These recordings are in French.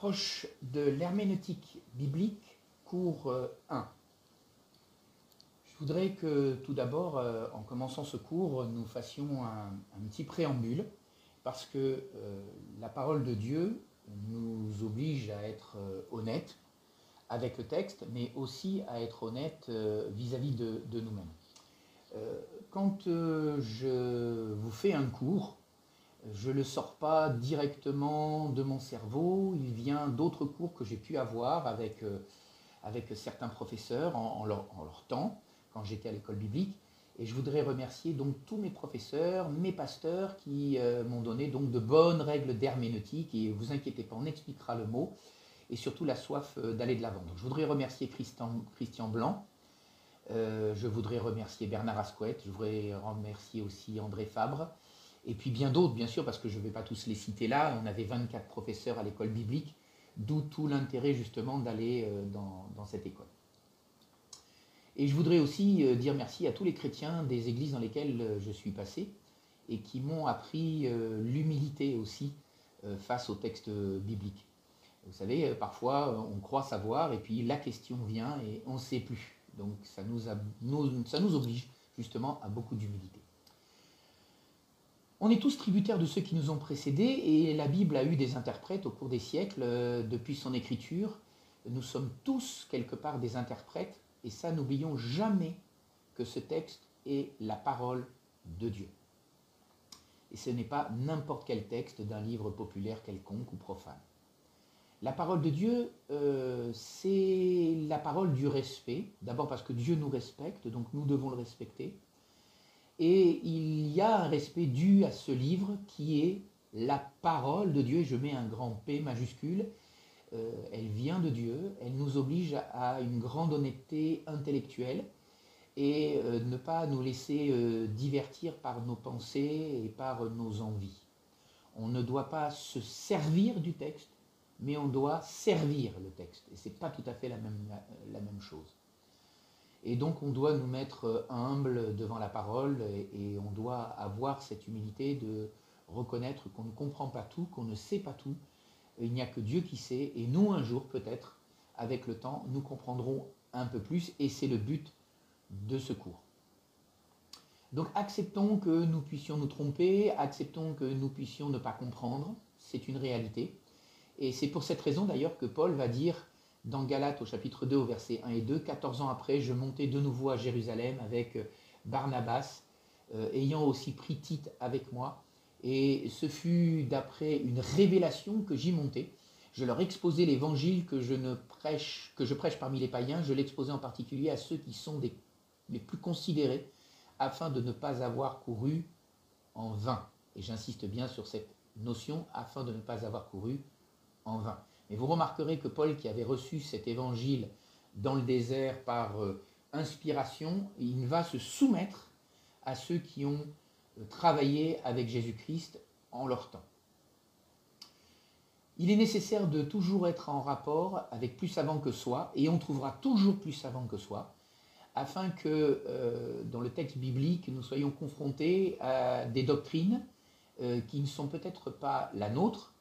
approche de l'herméneutique biblique, cours 1. Je voudrais que tout d'abord, en commençant ce cours, nous fassions un petit préambule, parce que la parole de Dieu nous oblige à être honnêtes avec le texte, mais aussi à être honnêtes vis-à-vis de nous-mêmes. Quand je vous fais un cours, je ne le sors pas directement de mon cerveau, il vient d'autres cours que j'ai pu avoir avec certains professeurs en leur temps, quand j'étais à l'école biblique. Et je voudrais remercier donc tous mes professeurs, mes pasteurs qui m'ont donné donc de bonnes règles d'herméneutique. Et vous inquiétez pas, on expliquera le mot et surtout la soif d'aller de l'avant. Donc je voudrais remercier Christian Blanc, je voudrais remercier Bernard Asquette, je voudrais remercier aussi André Fabre, et puis bien d'autres, bien sûr, parce que je ne vais pas tous les citer là. On avait 24 professeurs à l'école biblique, d'où tout l'intérêt justement d'aller dans cette école. Et je voudrais aussi dire merci à tous les chrétiens des églises dans lesquelles je suis passé et qui m'ont appris l'humilité aussi face au texte biblique. Vous savez, parfois on croit savoir et puis la question vient et on ne sait plus. Donc ça nous oblige justement à beaucoup d'humilité. On est tous tributaires de ceux qui nous ont précédés et la Bible a eu des interprètes au cours des siècles depuis son écriture. Nous sommes tous quelque part des interprètes et ça, n'oublions jamais que ce texte est la parole de Dieu. Et ce n'est pas n'importe quel texte d'un livre populaire quelconque ou profane. La parole de Dieu, c'est la parole du respect. D'abord parce que Dieu nous respecte, donc nous devons le respecter. Et il y a un respect dû à ce livre qui est la parole de Dieu. Je mets un grand P majuscule. Elle vient de Dieu. Elle nous oblige à une grande honnêteté intellectuelle et ne pas nous laisser divertir par nos pensées et par nos envies. On ne doit pas se servir du texte, mais on doit servir le texte. Et ce n'est pas tout à fait la même chose. Et donc on doit nous mettre humbles devant la parole et on doit avoir cette humilité de reconnaître qu'on ne comprend pas tout, qu'on ne sait pas tout. Il n'y a que Dieu qui sait et nous un jour peut-être, avec le temps, nous comprendrons un peu plus et c'est le but de ce cours. Donc acceptons que nous puissions nous tromper, acceptons que nous puissions ne pas comprendre, c'est une réalité. Et c'est pour cette raison d'ailleurs que Paul va dire dans Galates au chapitre 2 au verset 1 et 2, 14 ans après, je montai de nouveau à Jérusalem avec Barnabas, ayant aussi pris Tite avec moi. Et ce fut d'après une révélation que j'y montais. Je leur exposais l'évangile que je prêche parmi les païens. Je l'exposais en particulier à ceux qui sont les plus considérés, afin de ne pas avoir couru en vain. Et j'insiste bien sur cette notion, afin de ne pas avoir couru en vain. Mais vous remarquerez que Paul, qui avait reçu cet évangile dans le désert par inspiration, il va se soumettre à ceux qui ont travaillé avec Jésus-Christ en leur temps. Il est nécessaire de toujours être en rapport avec plus savant que soi, et on trouvera toujours plus savant que soi, afin que dans le texte biblique, nous soyons confrontés à des doctrines qui ne sont peut-être pas la nôtre,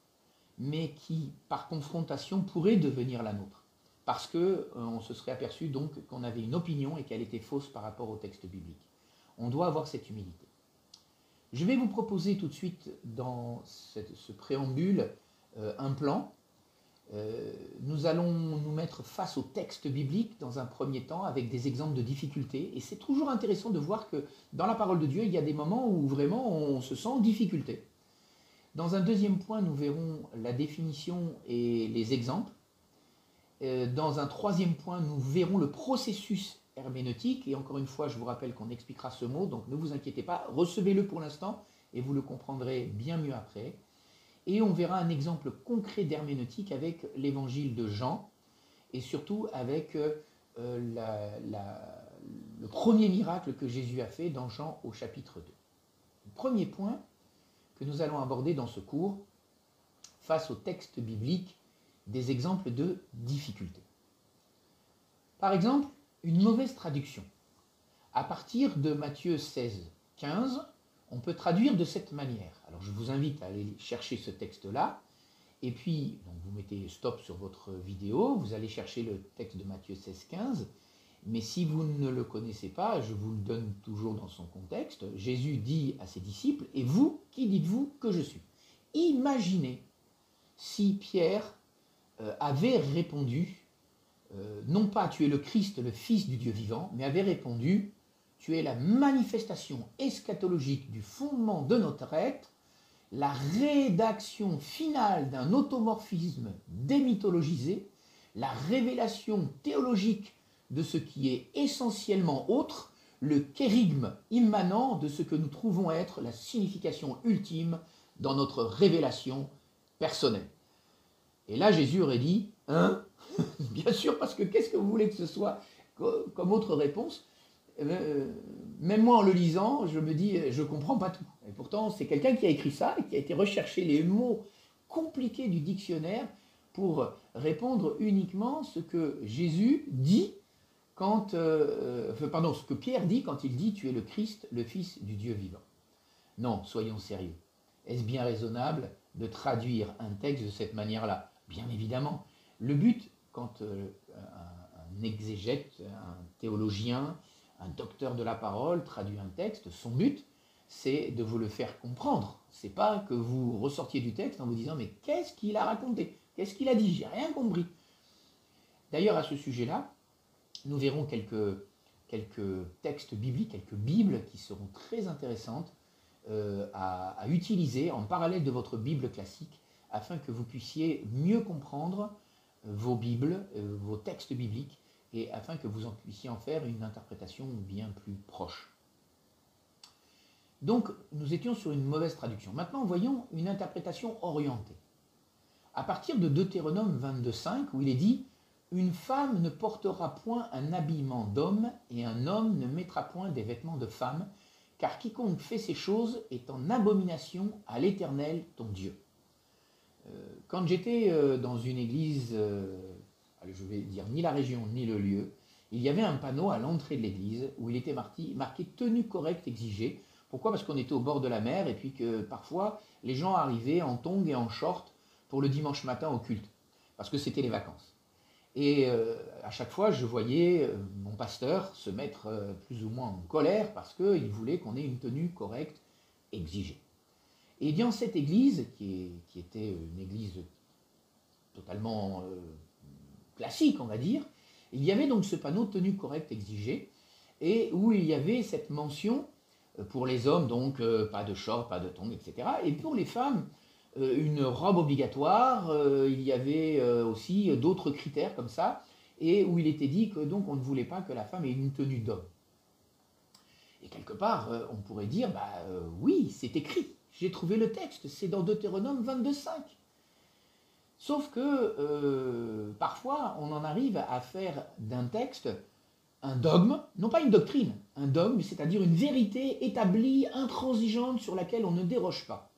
mais qui, par confrontation, pourrait devenir la nôtre. Parce qu'on se serait aperçu donc qu'on avait une opinion et qu'elle était fausse par rapport au texte biblique. On doit avoir cette humilité. Je vais vous proposer tout de suite, dans ce préambule, un plan. Nous allons nous mettre face au texte biblique dans un premier temps avec des exemples de difficultés. Et c'est toujours intéressant de voir que dans la parole de Dieu, il y a des moments où vraiment on se sent en difficulté. Dans un deuxième point, nous verrons la définition et les exemples. Dans un troisième point, nous verrons le processus herméneutique. Et encore une fois, je vous rappelle qu'on expliquera ce mot, donc ne vous inquiétez pas, recevez-le pour l'instant et vous le comprendrez bien mieux après. Et on verra un exemple concret d'herméneutique avec l'évangile de Jean et surtout avec le premier miracle que Jésus a fait dans Jean au chapitre 2. Le premier point que nous allons aborder dans ce cours, face au texte biblique, des exemples de difficultés. Par exemple, une mauvaise traduction. À partir de Matthieu 16, 15, on peut traduire de cette manière. Alors je vous invite à aller chercher ce texte-là Et puis, donc vous mettez stop sur votre vidéo, vous allez chercher le texte de Matthieu 16, 15. Mais si vous ne le connaissez pas, je vous le donne toujours dans son contexte. Jésus dit à ses disciples, et vous, qui dites-vous que je suis? Imaginez si Pierre avait répondu, non pas tu es le Christ, le Fils du Dieu vivant, mais avait répondu, tu es la manifestation eschatologique du fondement de notre être, la rédaction finale d'un automorphisme démythologisé, la révélation théologique de ce qui est essentiellement autre, le kérigme immanent de ce que nous trouvons être la signification ultime dans notre révélation personnelle. Et là, Jésus aurait dit, hein? Bien sûr, parce que qu'est-ce que vous voulez que ce soit comme autre réponse? Même moi, en le lisant, je me dis, je ne comprends pas tout. Et pourtant, c'est quelqu'un qui a écrit ça et qui a été rechercher les mots compliqués du dictionnaire pour répondre uniquement ce que Jésus dit quand, ce que Pierre dit quand il dit « Tu es le Christ, le Fils du Dieu vivant ». Non, soyons sérieux. Est-ce bien raisonnable de traduire un texte de cette manière-là? Bien évidemment. Le but, quand un exégète, un théologien, un docteur de la parole traduit un texte, son but, c'est de vous le faire comprendre. C'est pas que vous ressortiez du texte en vous disant « Mais qu'est-ce qu'il a raconté? Qu'est-ce qu'il a dit? J'ai rien compris. » D'ailleurs, à ce sujet-là, nous verrons quelques textes bibliques, quelques bibles qui seront très intéressantes à utiliser en parallèle de votre Bible classique afin que vous puissiez mieux comprendre vos Bibles, vos textes bibliques et afin que vous puissiez en faire une interprétation bien plus proche. Donc, nous étions sur une mauvaise traduction. Maintenant, voyons une interprétation orientée. À partir de Deutéronome 22,5, où il est dit « Une femme ne portera point un habillement d'homme, et un homme ne mettra point des vêtements de femme, car quiconque fait ces choses est en abomination à l'Éternel, ton Dieu. » Quand j'étais dans une église, je vais dire ni la région ni le lieu, il y avait un panneau à l'entrée de l'église où il était marqué « Tenue correcte exigée ». Pourquoi? Parce qu'on était au bord de la mer et puis que parfois les gens arrivaient en tongs et en short pour le dimanche matin au culte, parce que c'était les vacances. Et à chaque fois, je voyais mon pasteur se mettre plus ou moins en colère parce qu'il voulait qu'on ait une tenue correcte exigée. Et dans cette église, qui était une église totalement classique, on va dire, il y avait donc ce panneau tenue correcte exigée, et où il y avait cette mention, pour les hommes, donc pas de short, pas de tongs, etc. Et pour les femmes, une robe obligatoire, il y avait aussi d'autres critères comme ça, et où il était dit que donc on ne voulait pas que la femme ait une tenue d'homme. Et quelque part, on pourrait dire, oui, c'est écrit, j'ai trouvé le texte, c'est dans Deutéronome 22,5. Sauf que parfois, on en arrive à faire d'un texte un dogme, non pas une doctrine, un dogme, c'est-à-dire une vérité établie, intransigeante, sur laquelle on ne déroge pas.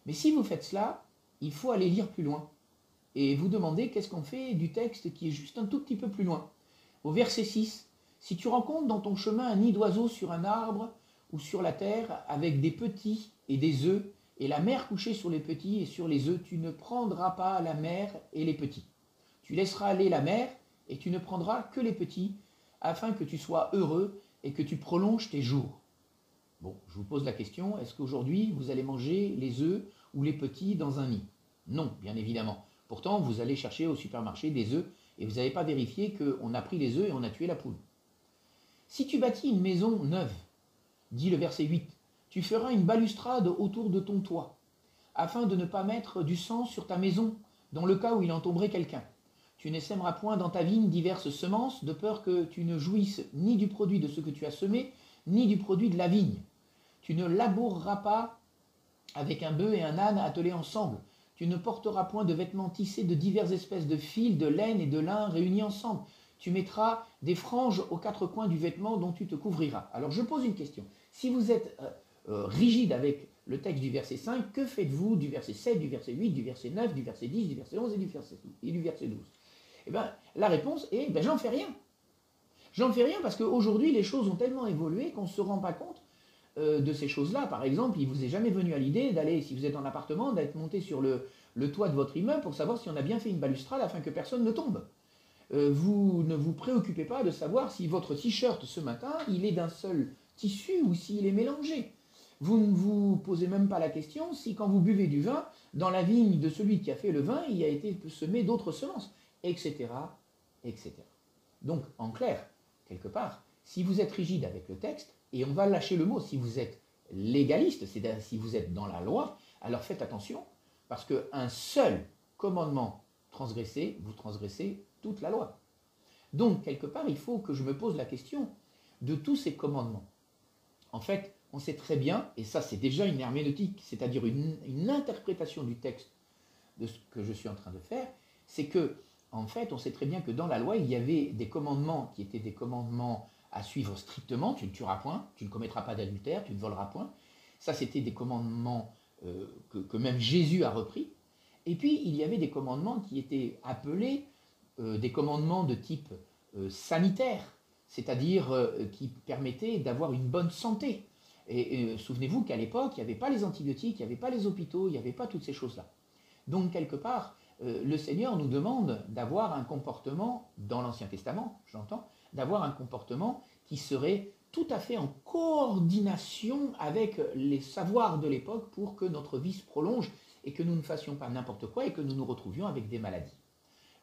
Mais si vous faites cela, il faut aller lire plus loin et vous demander qu'est-ce qu'on fait du texte qui est juste un tout petit peu plus loin. Au verset 6, « Si tu rencontres dans ton chemin un nid d'oiseau sur un arbre ou sur la terre avec des petits et des œufs, et la mère couchée sur les petits et sur les œufs, tu ne prendras pas la mère et les petits. Tu laisseras aller la mère et tu ne prendras que les petits, afin que tu sois heureux et que tu prolonges tes jours. » Bon, je vous pose la question, est-ce qu'aujourd'hui vous allez manger les œufs ou les petits dans un nid? Non, bien évidemment. Pourtant, vous allez chercher au supermarché des œufs et vous n'avez pas vérifié qu'on a pris les œufs et on a tué la poule. Si tu bâtis une maison neuve, dit le verset 8, tu feras une balustrade autour de ton toit, afin de ne pas mettre du sang sur ta maison, dans le cas où il en tomberait quelqu'un. Tu ne sèmeras point dans ta vigne diverses semences, de peur que tu ne jouisses ni du produit de ce que tu as semé, ni du produit de la vigne. Tu ne laboureras pas avec un bœuf et un âne attelés ensemble. Tu ne porteras point de vêtements tissés de diverses espèces de fils, de laine et de lin réunis ensemble. Tu mettras des franges aux quatre coins du vêtement dont tu te couvriras. Alors je pose une question. Si vous êtes rigide avec le texte du verset 5, que faites-vous du verset 7, du verset 8, du verset 9, du verset 10, du verset 11 et du verset 12? Eh bien, la réponse est, j'en fais rien. J'en fais rien parce qu'aujourd'hui, les choses ont tellement évolué qu'on ne se rend pas compte de ces choses-là. Par exemple, il ne vous est jamais venu à l'idée d'aller, si vous êtes en appartement, d'être monté sur le toit de votre immeuble pour savoir si on a bien fait une balustrade afin que personne ne tombe. Vous ne vous préoccupez pas de savoir si votre t-shirt ce matin, il est d'un seul tissu ou s'il est mélangé. Vous ne vous posez même pas la question si quand vous buvez du vin, dans la vigne de celui qui a fait le vin, il a été semé d'autres semences, etc., etc. Donc, en clair, quelque part, si vous êtes rigide avec le texte, et on va lâcher le mot, si vous êtes légaliste, c'est-à-dire si vous êtes dans la loi, alors faites attention, parce qu'un seul commandement transgressé, vous transgressez toute la loi. Donc, quelque part, il faut que je me pose la question de tous ces commandements. En fait, on sait très bien, et ça c'est déjà une herméneutique, c'est-à-dire une interprétation du texte de ce que je suis en train de faire, c'est que, en fait, on sait très bien que dans la loi, il y avait des commandements qui étaient des commandements à suivre strictement. Tu ne tueras point, tu ne commettras pas d'adultère, tu ne voleras point. Ça, c'était des commandements que même Jésus a repris. Et puis, il y avait des commandements qui étaient appelés des commandements de type sanitaire, c'est-à-dire qui permettaient d'avoir une bonne santé. Et souvenez-vous qu'à l'époque, il n'y avait pas les antibiotiques, il n'y avait pas les hôpitaux, il n'y avait pas toutes ces choses-là. Donc, quelque part, le Seigneur nous demande d'avoir un comportement, dans l'Ancien Testament, j'entends, d'avoir un comportement qui serait tout à fait en coordination avec les savoirs de l'époque pour que notre vie se prolonge et que nous ne fassions pas n'importe quoi et que nous nous retrouvions avec des maladies.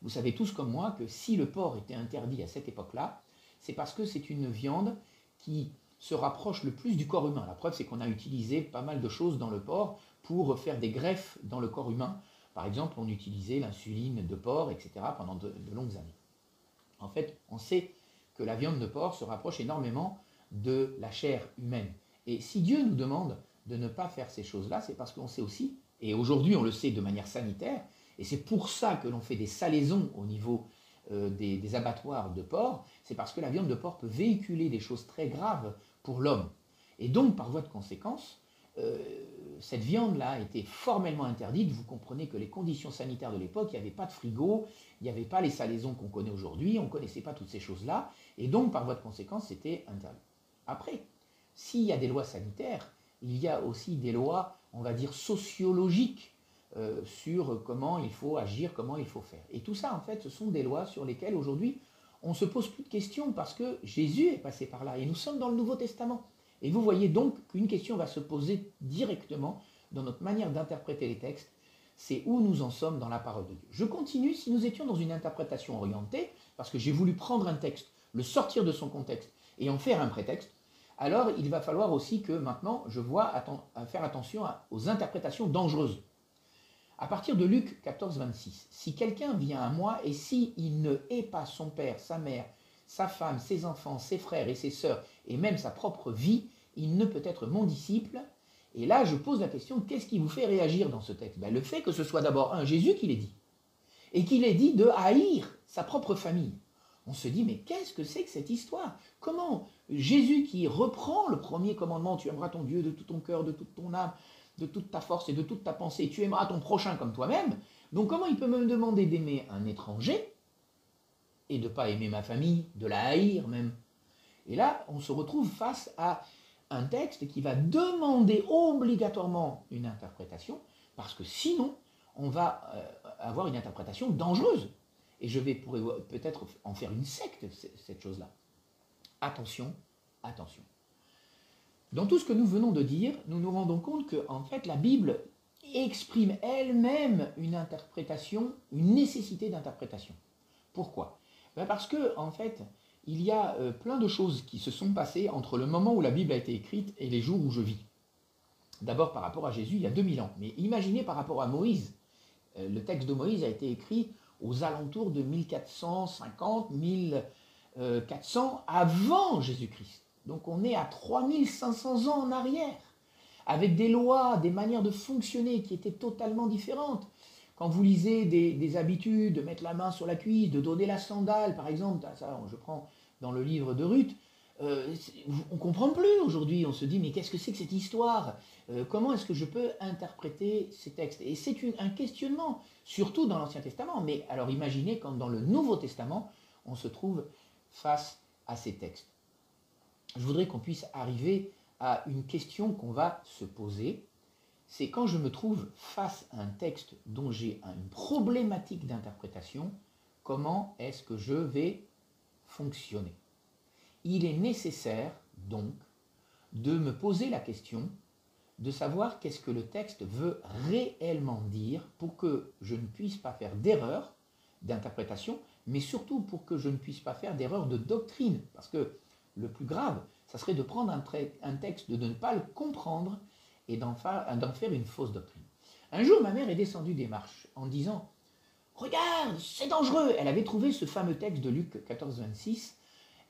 Vous savez tous comme moi que si le porc était interdit à cette époque-là, c'est parce que c'est une viande qui se rapproche le plus du corps humain. La preuve, c'est qu'on a utilisé pas mal de choses dans le porc pour faire des greffes dans le corps humain. Par exemple, on utilisait l'insuline de porc, etc. pendant de longues années. En fait, on sait que la viande de porc se rapproche énormément de la chair humaine. Et si Dieu nous demande de ne pas faire ces choses-là, c'est parce qu'on sait aussi, et aujourd'hui on le sait de manière sanitaire, et c'est pour ça que l'on fait des salaisons au niveau des abattoirs de porc, c'est parce que la viande de porc peut véhiculer des choses très graves pour l'homme. Et donc, par voie de conséquence, cette viande-là était formellement interdite. Vous comprenez que les conditions sanitaires de l'époque, il n'y avait pas de frigo, il n'y avait pas les salaisons qu'on connaît aujourd'hui, on ne connaissait pas toutes ces choses-là, et donc, par voie de conséquence, c'était interdit. Après, s'il y a des lois sanitaires, il y a aussi des lois, on va dire, sociologiques, sur comment il faut agir, comment il faut faire. Et tout ça, en fait, ce sont des lois sur lesquelles, aujourd'hui, on ne se pose plus de questions parce que Jésus est passé par là et nous sommes dans le Nouveau Testament. Et vous voyez donc qu'une question va se poser directement dans notre manière d'interpréter les textes, c'est où nous en sommes dans la parole de Dieu. Je continue, si nous étions dans une interprétation orientée, parce que j'ai voulu prendre un texte, le sortir de son contexte et en faire un prétexte, alors il va falloir aussi que maintenant je vois à faire attention aux interprétations dangereuses. À partir de Luc 14, 26, si quelqu'un vient à moi et s'il ne hait pas son père, sa mère, sa femme, ses enfants, ses frères et ses sœurs, et même sa propre vie, il ne peut être mon disciple. Et là, je pose la question, qu'est-ce qui vous fait réagir dans ce texte? Le fait que ce soit d'abord un Jésus qui l'ait dit, et qu'il ait dit de haïr sa propre famille. On se dit, mais qu'est-ce que c'est que cette histoire? Comment Jésus qui reprend le premier commandement, tu aimeras ton Dieu de tout ton cœur, de toute ton âme, de toute ta force et de toute ta pensée, tu aimeras ton prochain comme toi-même. Donc comment il peut me demander d'aimer un étranger et de ne pas aimer ma famille, de la haïr même? Et là, on se retrouve face à un texte qui va demander obligatoirement une interprétation, parce que sinon, on va avoir une interprétation dangereuse. Et je vais peut-être en faire une secte, cette chose-là. Attention, attention. Dans tout ce que nous venons de dire, nous nous rendons compte que, en fait, la Bible exprime elle-même une interprétation, une nécessité d'interprétation. Pourquoi? Parce que, en fait, il y a plein de choses qui se sont passées entre le moment où la Bible a été écrite et les jours où je vis. D'abord par rapport à Jésus, il y a 2000 ans. Mais imaginez par rapport à Moïse. Le texte de Moïse a été écrit aux alentours de 1450, 1400 avant Jésus-Christ. Donc on est à 3500 ans en arrière, avec des lois, des manières de fonctionner qui étaient totalement différentes. Quand vous lisez des habitudes, de mettre la main sur la cuisse, de donner la sandale, par exemple, ça je prends dans le livre de Ruth, on ne comprend plus aujourd'hui, on se dit mais qu'est-ce que c'est que cette histoire? Comment est-ce que je peux interpréter ces textes? Et c'est un questionnement, surtout dans l'Ancien Testament, mais alors imaginez quand dans le Nouveau Testament, on se trouve face à ces textes. Je voudrais qu'on puisse arriver à une question qu'on va se poser. C'est quand je me trouve face à un texte dont j'ai une problématique d'interprétation, comment est-ce que je vais fonctionner? Il est nécessaire donc de me poser la question de savoir qu'est-ce que le texte veut réellement dire pour que je ne puisse pas faire d'erreur d'interprétation, mais surtout pour que je ne puisse pas faire d'erreur de doctrine. Parce que le plus grave, ça serait de prendre un texte, de ne pas le comprendre et d'en faire une fausse doctrine. Un jour, ma mère est descendue des marches en disant « Regarde, c'est dangereux !» Elle avait trouvé ce fameux texte de Luc 14, 26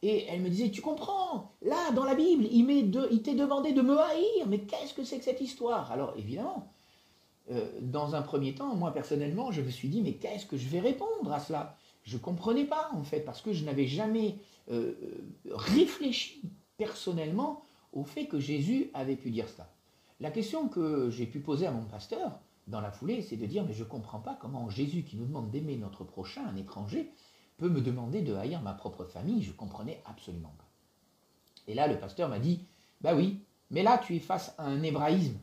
et elle me disait « Tu comprends, là, dans la Bible, il t'est demandé de me haïr, mais qu'est-ce que c'est que cette histoire ?» Alors évidemment, dans un premier temps, moi personnellement, je me suis dit « Mais qu'est-ce que je vais répondre à cela ?» Je ne comprenais pas en fait, parce que je n'avais jamais réfléchi personnellement au fait que Jésus avait pu dire cela. La question que j'ai pu poser à mon pasteur dans la foulée, c'est de dire « Mais je ne comprends pas comment Jésus, qui nous demande d'aimer notre prochain, un étranger, peut me demander de haïr ma propre famille ?» Je ne comprenais absolument pas. Et là, le pasteur m'a dit « Bah oui, mais là, tu es face à un hébraïsme,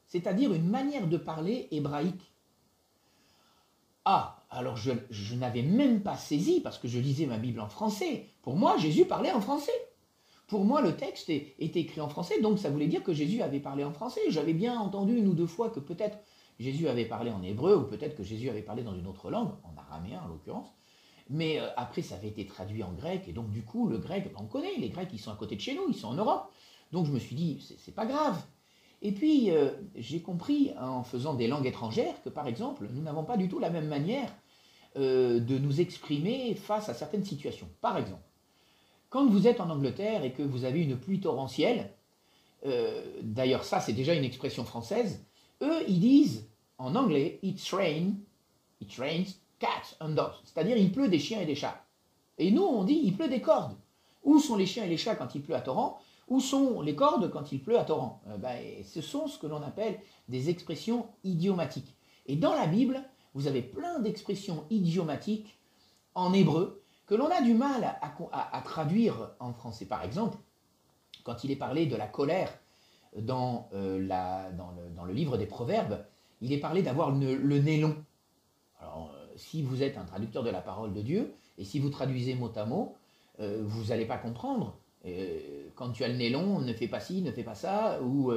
c'est-à-dire une manière de parler hébraïque. » Ah, alors je n'avais même pas saisi, parce que je lisais ma Bible en français. Pour moi, Jésus parlait en français. Pour moi, le texte était écrit en français, donc ça voulait dire que Jésus avait parlé en français. J'avais bien entendu une ou deux fois que peut-être Jésus avait parlé en hébreu, ou peut-être que Jésus avait parlé dans une autre langue, en araméen en l'occurrence. Mais après, ça avait été traduit en grec, et donc du coup, le grec, on connaît, les Grecs, ils sont à côté de chez nous, ils sont en Europe. Donc je me suis dit, c'est pas grave. Et puis, j'ai compris, en faisant des langues étrangères, que par exemple, nous n'avons pas du tout la même manière de nous exprimer face à certaines situations. Par exemple, quand vous êtes en Angleterre et que vous avez une pluie torrentielle, d'ailleurs ça c'est déjà une expression française, eux ils disent en anglais it rains cats and dogs, c'est-à-dire il pleut des chiens et des chats. Et nous on dit il pleut des cordes. Où sont les chiens et les chats quand il pleut à torrent? Où sont les cordes quand il pleut à torrent? Ce sont ce que l'on appelle des expressions idiomatiques. Et dans la Bible, vous avez plein d'expressions idiomatiques en hébreu que l'on a du mal à traduire en français. Par exemple, quand il est parlé de la colère dans le livre des Proverbes, il est parlé d'avoir le nez long. Alors, si vous êtes un traducteur de la parole de Dieu, et si vous traduisez mot à mot, vous n'allez pas comprendre. Quand tu as le nez long, ne fais pas ci, ne fais pas ça, ou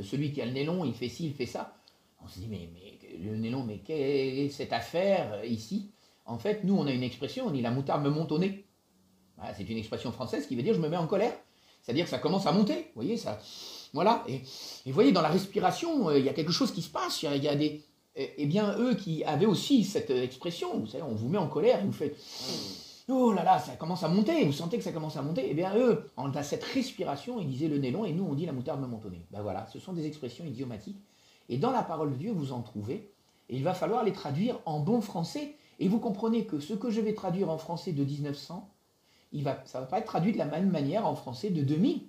celui qui a le nez long, il fait ci, il fait ça. On se dit, mais le nez long, mais quelle est cette affaire ici? En fait, nous, on a une expression, on dit la moutarde me monte au nez. Voilà, c'est une expression française qui veut dire je me mets en colère. C'est-à-dire que ça commence à monter. Vous voyez, ça. Voilà. Et vous voyez, dans la respiration, il y a quelque chose qui se passe. Il y a des. Eh bien, eux qui avaient aussi cette expression, vous savez, on vous met en colère et vous faites oh là là, ça commence à monter, vous sentez que ça commence à monter. Eh bien, eux, on a cette respiration, ils disaient le nez long, et nous, on dit la moutarde me monte au nez. Ben voilà, ce sont des expressions idiomatiques. Et dans la parole de Dieu, vous en trouvez. Et il va falloir les traduire en bon français. Et vous comprenez que ce que je vais traduire en français de 1900, ça ne va pas être traduit de la même manière en français de 2000.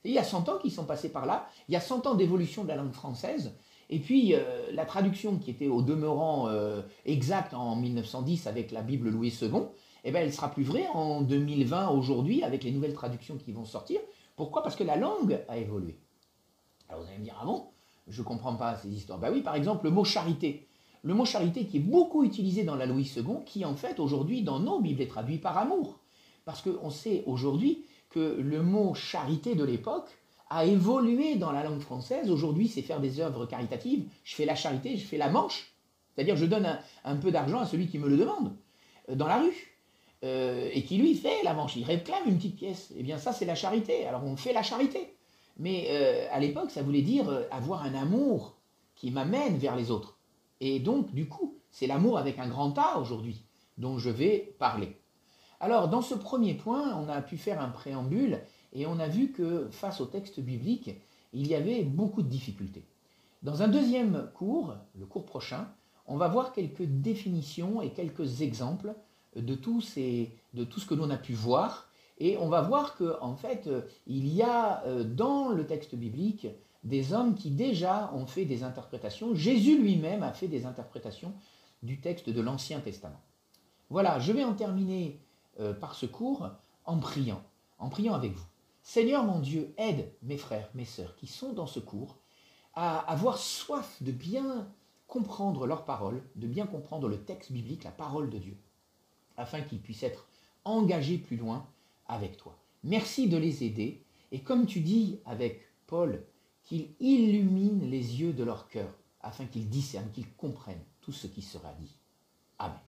Et il y a 100 ans qui sont passés par là, il y a 100 ans d'évolution de la langue française, et puis la traduction qui était au demeurant exacte en 1910 avec la Bible Louis II, eh bien, elle ne sera plus vraie en 2020 aujourd'hui avec les nouvelles traductions qui vont sortir. Pourquoi? Parce que la langue a évolué. Alors vous allez me dire, ah bon, je ne comprends pas ces histoires. Ben oui, par exemple, le mot charité. Le mot charité qui est beaucoup utilisé dans la Louis II, qui en fait aujourd'hui dans nos Bibles est traduit par amour. Parce qu'on sait aujourd'hui que le mot charité de l'époque a évolué dans la langue française. Aujourd'hui, c'est faire des œuvres caritatives. Je fais la charité, je fais la manche. C'est-à-dire je donne un peu d'argent à celui qui me le demande dans la rue. Et qui lui fait la manche. Il réclame une petite pièce. Eh bien ça, c'est la charité. Alors on fait la charité. Mais à l'époque, ça voulait dire avoir un amour qui m'amène vers les autres. Et donc, du coup, c'est l'amour avec un grand A aujourd'hui dont je vais parler. Alors, dans ce premier point, on a pu faire un préambule et on a vu que face au texte biblique, il y avait beaucoup de difficultés. Dans un deuxième cours, le cours prochain, on va voir quelques définitions et quelques exemples de tout ce que l'on a pu voir. Et on va voir qu'en fait, il y a dans le texte biblique des hommes qui déjà ont fait des interprétations. Jésus lui-même a fait des interprétations du texte de l'Ancien Testament. Voilà, je vais en terminer par ce cours en priant avec vous. Seigneur mon Dieu, aide mes frères, mes sœurs qui sont dans ce cours à avoir soif de bien comprendre leurs paroles, de bien comprendre le texte biblique, la parole de Dieu, afin qu'ils puissent être engagés plus loin avec toi. Merci de les aider, et comme tu dis avec Paul, qu'il illumine les yeux de leur cœur, afin qu'ils discernent, qu'ils comprennent tout ce qui sera dit. Amen.